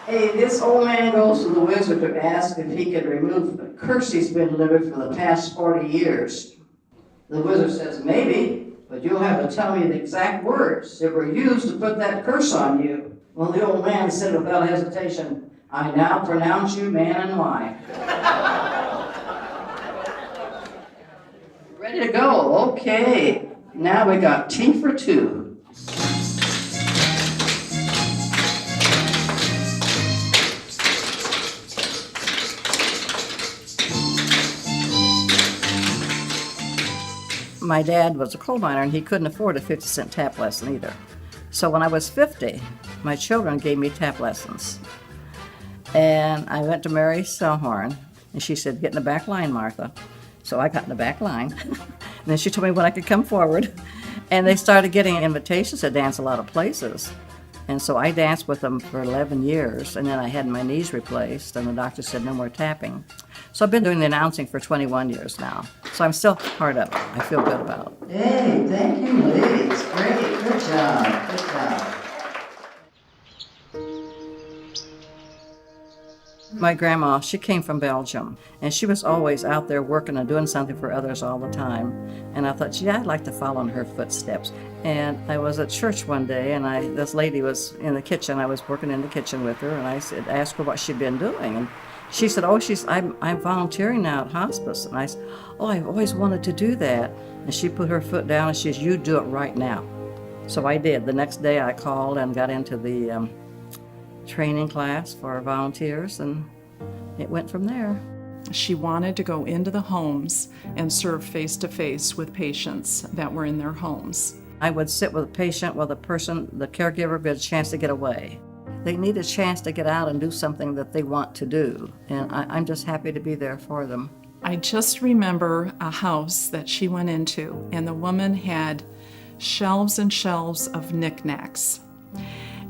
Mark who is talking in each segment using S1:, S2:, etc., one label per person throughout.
S1: Hey, this old man goes to the wizard to ask if he can remove the curse he's been living for the past 40 years. The wizard says, maybe, but you'll have to tell me the exact words that were used to put that curse on you. Well, the old man said without hesitation, I now pronounce you man and wife. Ready to go, okay. Now we got tea for two. My dad was a coal miner and he couldn't afford a 50-cent tap lesson either. So when I was 50, my children gave me tap lessons. And I went to Mary Selhorn and she said, get in the back line, Martha. So I got in the back line. And then she told me when I could come forward. And they started getting invitations to dance a lot of places. And so I danced with them for 11 years, and then I had my knees replaced, and the doctor said no more tapping. So I've been doing the announcing for 21 years now. So I'm still part of it. I feel good about it. Hey, thank you, ladies. Great. Good job. Good job. My grandma, she came from Belgium, and she was always out there working and doing something for others all the time. And I thought, gee, I'd like to follow in her footsteps. And I was at church one day, and this lady was in the kitchen. I was working in the kitchen with her, and I asked her what she'd been doing. And she said, I'm volunteering now at hospice. And I said, I've always wanted to do that. And she put her foot down, and she said, you do it right now. So I did. The next day I called and got into the training class for volunteers, and it went from there.
S2: She wanted to go into the homes and serve face-to-face with patients that were in their homes.
S1: I would sit with a patient while the caregiver, got a chance to get away. They need a chance to get out and do something that they want to do, and I'm just happy to be there for them.
S2: I just remember a house that she went into, and the woman had shelves and shelves of knickknacks.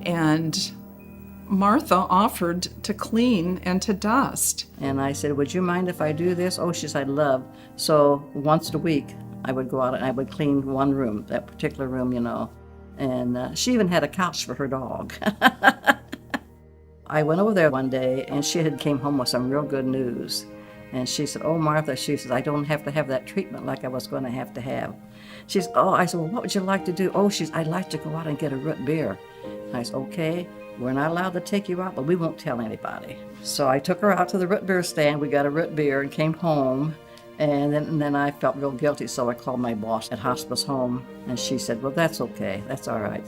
S2: And Martha offered to clean and to dust.
S1: And I said, would you mind if I do this? Oh, she said, I'd love. So once a week, I would go out and I would clean one room, that particular room, And she even had a couch for her dog. I went over there one day, and she had came home with some real good news. And she said, oh, Martha, she says, I don't have to have that treatment like I was going to have. She said, I said, well, what would you like to do? Oh, I'd like to go out and get a root beer. I said, okay. We're not allowed to take you out, but we won't tell anybody. So I took her out to the root beer stand. We got a root beer and came home. And then I felt real guilty, so I called my boss at hospice home. And she said, well, that's okay. That's all right.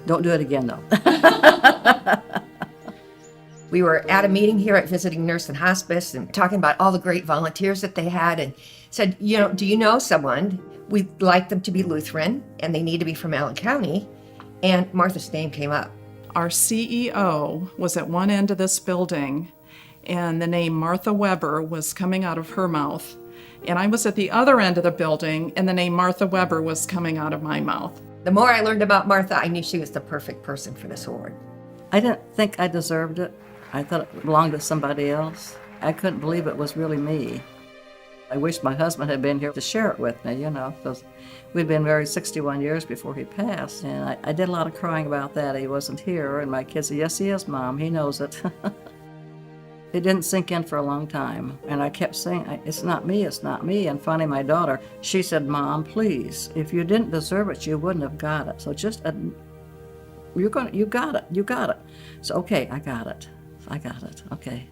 S1: Don't do it again, though.
S3: We were at a meeting here at Visiting Nurse and Hospice and talking about all the great volunteers that they had, and said, do you know someone? We'd like them to be Lutheran, and they need to be from Allen County. And Martha's name came up.
S2: Our CEO was at one end of this building, and the name Martha Weber was coming out of her mouth. And I was at the other end of the building, and the name Martha Weber was coming out of my mouth.
S3: The more I learned about Martha, I knew she was the perfect person for this award.
S1: I didn't think I deserved it. I thought it belonged to somebody else. I couldn't believe it was really me. I wish my husband had been here to share it with me, because we'd been married 61 years before he passed. And I did a lot of crying about that. He wasn't here. And my kids said, yes, he is, Mom. He knows it. It didn't sink in for a long time. And I kept saying, it's not me, it's not me. And finally, my daughter, she said, Mom, please, if you didn't deserve it, you wouldn't have got it. So just, you got it. So, okay, I got it. Okay.